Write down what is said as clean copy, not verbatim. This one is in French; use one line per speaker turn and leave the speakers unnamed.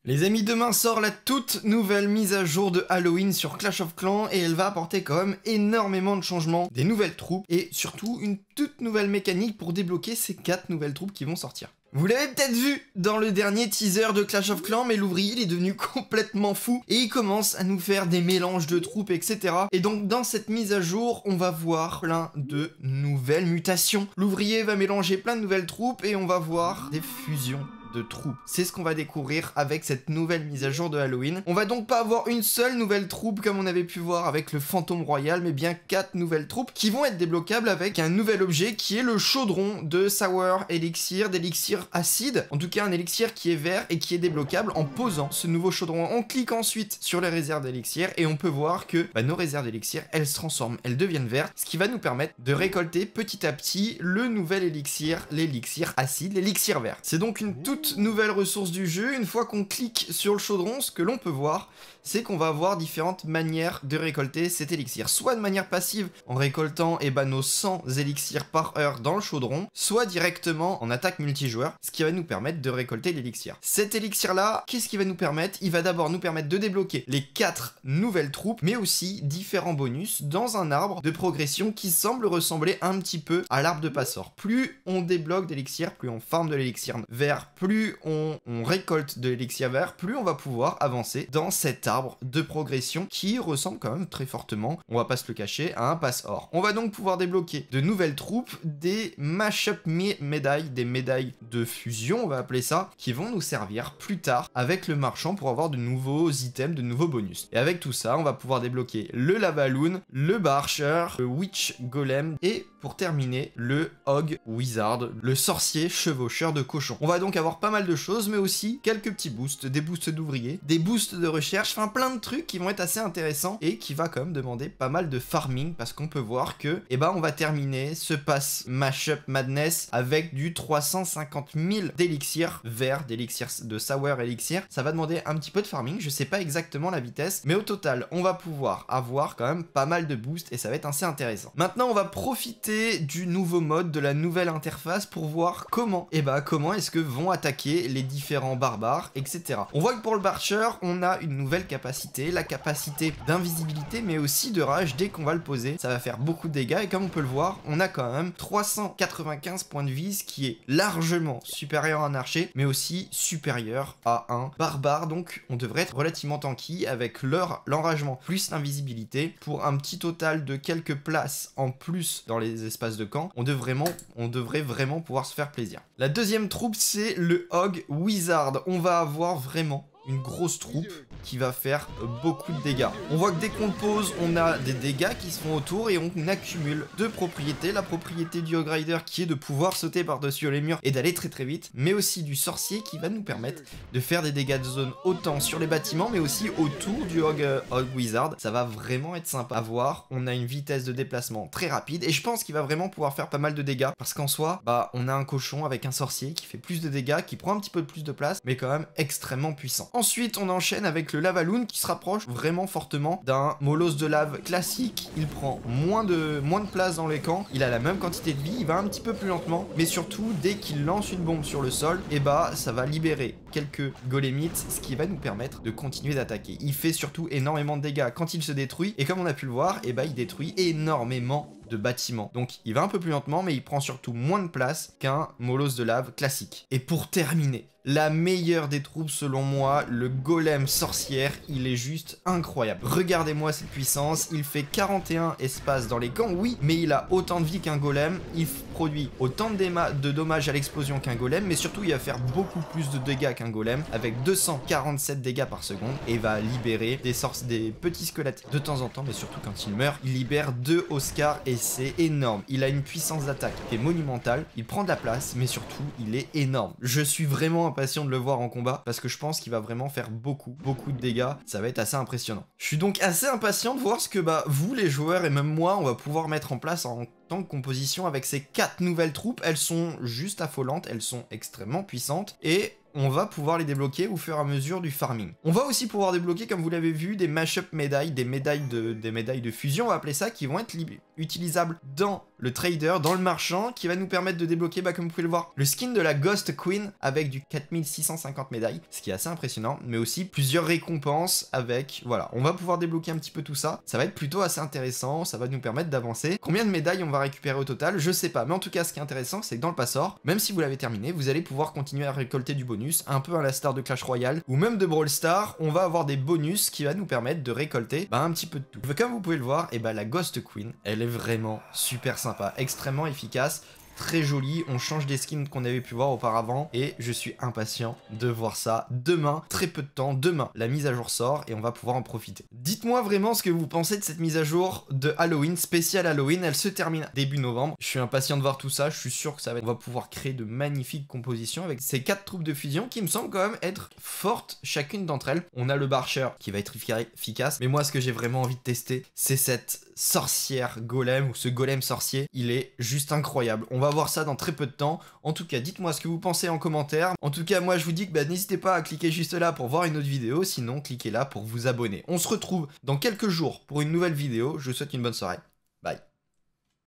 Les amis, demain sort la toute nouvelle mise à jour de Halloween sur Clash of Clans et elle va apporter quand même énormément de changements, des nouvelles troupes et surtout une toute nouvelle mécanique pour débloquer ces 4 nouvelles troupes qui vont sortir. Vous l'avez peut-être vu dans le dernier teaser de Clash of Clans, mais l'ouvrier il est devenu complètement fou et il commence à nous faire des mélanges de troupes, etc. Et donc dans cette mise à jour, on va voir plein de nouvelles mutations. L'ouvrier va mélanger plein de nouvelles troupes et on va voir des fusions de troupes. C'est ce qu'on va découvrir avec cette nouvelle mise à jour de Halloween. On va donc pas avoir une seule nouvelle troupe comme on avait pu voir avec le fantôme royal, mais bien 4 nouvelles troupes qui vont être débloquables avec un nouvel objet qui est le chaudron de Sour Elixir, d'élixir acide. En tout cas un élixir qui est vert et qui est débloquable en posant ce nouveau chaudron. On clique ensuite sur les réserves d'élixir et on peut voir que nos réserves d'élixir, elles se transforment, elles deviennent vertes, ce qui va nous permettre de récolter petit à petit le nouvel élixir, l'élixir acide, l'élixir vert. C'est donc une toute nouvelle ressource du jeu. Une fois qu'on clique sur le chaudron, ce que l'on peut voir, c'est qu'on va avoir différentes manières de récolter cet élixir. Soit de manière passive, en récoltant nos 100 élixirs par heure dans le chaudron, soit directement en attaque multijoueur, ce qui va nous permettre de récolter l'élixir. Cet élixir-là, qu'est-ce qu'il va nous permettre? Il va d'abord nous permettre de débloquer les 4 nouvelles troupes, mais aussi différents bonus dans un arbre de progression qui semble ressembler un petit peu à l'arbre de Passor. Plus on débloque d'élixir, plus on farme de l'élixir vert, plus on récolte de l'élixir vert, plus on va pouvoir avancer dans cet arbre de progression qui ressemble quand même très fortement, on va pas se le cacher, à un passe-or. On va donc pouvoir débloquer de nouvelles troupes, des mashup médailles, des médailles de fusion, on va appeler ça, qui vont nous servir plus tard avec le marchand pour avoir de nouveaux items, de nouveaux bonus. Et avec tout ça, on va pouvoir débloquer le Lavaloon, le Barcher, le Witch Golem et pour terminer, le Hog Wizard, le sorcier chevaucheur de cochon. On va donc avoir pas mal de choses, mais aussi quelques petits boosts, des boosts d'ouvriers, des boosts de recherche, enfin plein de trucs qui vont être assez intéressants et qui va quand même demander pas mal de farming parce qu'on peut voir que, on va terminer ce pass Mashup Madness avec du 350 000 d'élixirs verts, d'élixirs de Sour Elixir. Ça va demander un petit peu de farming, je sais pas exactement la vitesse, mais au total, on va pouvoir avoir quand même pas mal de boosts et ça va être assez intéressant. Maintenant, on va profiter du nouveau mode, de la nouvelle interface pour voir comment, comment est-ce que vont attaquer les différents barbares, etc. On voit que pour le Barcher, on a une nouvelle capacité, la capacité d'invisibilité, mais aussi de rage dès qu'on va le poser. Ça va faire beaucoup de dégâts et comme on peut le voir, on a quand même 395 points de vie, ce qui est largement supérieur à un archer, mais aussi supérieur à un barbare. Donc on devrait être relativement tanky avec l'enragement plus l'invisibilité pour un petit total de quelques places en plus dans les espaces de camp. On devrait vraiment pouvoir se faire plaisir. La deuxième troupe, c'est le Hog Wizard. On va avoir vraiment une grosse troupe qui va faire beaucoup de dégâts. On voit que dès qu'on le pose, on a des dégâts qui se font autour et on accumule deux propriétés. La propriété du Hog Rider qui est de pouvoir sauter par-dessus les murs et d'aller très très vite, mais aussi du sorcier qui va nous permettre de faire des dégâts de zone autant sur les bâtiments mais aussi autour du Hog Wizard. Ça va vraiment être sympa à voir. On a une vitesse de déplacement très rapide et je pense qu'il va vraiment pouvoir faire pas mal de dégâts parce qu'en soi, on a un cochon avec un sorcier qui fait plus de dégâts, qui prend un petit peu plus de place, mais quand même extrêmement puissant. Ensuite, on enchaîne avec le Lavaloon qui se rapproche vraiment fortement d'un molosse de lave classique. Il prend moins de place dans les camps, il a la même quantité de vie, il va un petit peu plus lentement, mais surtout, dès qu'il lance une bombe sur le sol, ça va libérer quelques golémites, ce qui va nous permettre de continuer d'attaquer. Il fait surtout énormément de dégâts quand il se détruit, et comme on a pu le voir, il détruit énormément de bâtiments. Donc il va un peu plus lentement, mais il prend surtout moins de place qu'un molosse de lave classique. Et pour terminer, la meilleure des troupes selon moi, le golem sorcière, il est juste incroyable. Regardez-moi cette puissance, il fait 41 espaces dans les camps, oui, mais il a autant de vie qu'un golem, il produit autant de dommages à l'explosion qu'un golem, mais surtout il va faire beaucoup plus de dégâts qu'un golem, avec 247 dégâts par seconde, et va libérer des petits squelettes de temps en temps, mais surtout quand il meurt, il libère 2 Oscars, et c'est énorme. Il a une puissance d'attaque qui est monumentale, il prend de la place, mais surtout il est énorme. Je suis vraiment impatient de le voir en combat parce que je pense qu'il va vraiment faire beaucoup de dégâts. Ça va être assez impressionnant. Je suis donc assez impatient de voir ce que vous les joueurs et même moi on va pouvoir mettre en place en tant que composition avec ces 4 nouvelles troupes. Elles sont juste affolantes, elles sont extrêmement puissantes et on va pouvoir les débloquer au fur et à mesure du farming. On va aussi pouvoir débloquer, comme vous l'avez vu, des mashup médailles, des médailles de fusion, on va appeler ça, qui vont être utilisables dans le trader, dans le marchand, qui va nous permettre de débloquer, comme vous pouvez le voir, le skin de la Ghost Queen avec du 4650 médailles, ce qui est assez impressionnant, mais aussi plusieurs récompenses avec, voilà, on va pouvoir débloquer un petit peu tout ça. Ça va être plutôt assez intéressant, ça va nous permettre d'avancer. Combien de médailles on va récupérer au total, je sais pas, mais en tout cas, ce qui est intéressant, c'est que dans le Passor, même si vous l'avez terminé, vous allez pouvoir continuer à récolter du bonus, un peu à la star de Clash Royale, ou même de Brawl Stars, on va avoir des bonus qui va nous permettre de récolter un petit peu de tout. Comme vous pouvez le voir, et la Ghost Queen, elle est vraiment super sympa, extrêmement efficace, très jolie. On change des skins qu'on avait pu voir auparavant et je suis impatient de voir ça demain, très peu de temps, demain la mise à jour sort et on va pouvoir en profiter. Dites-moi vraiment ce que vous pensez de cette mise à jour de Halloween, spéciale Halloween. Elle se termine début novembre, je suis impatient de voir tout ça, je suis sûr que ça va être... on va pouvoir créer de magnifiques compositions avec ces 4 troupes de fusion qui me semblent quand même être fortes chacune d'entre elles. On a le Barcher qui va être efficace, mais moi ce que j'ai vraiment envie de tester, c'est cette sorcière golem ou ce golem sorcier, il est juste incroyable. On va voir ça dans très peu de temps. En tout cas, dites-moi ce que vous pensez en commentaire. En tout cas, moi je vous dis que n'hésitez pas à cliquer juste là pour voir une autre vidéo, sinon cliquez là pour vous abonner. On se retrouve dans quelques jours pour une nouvelle vidéo. Je vous souhaite une bonne soirée.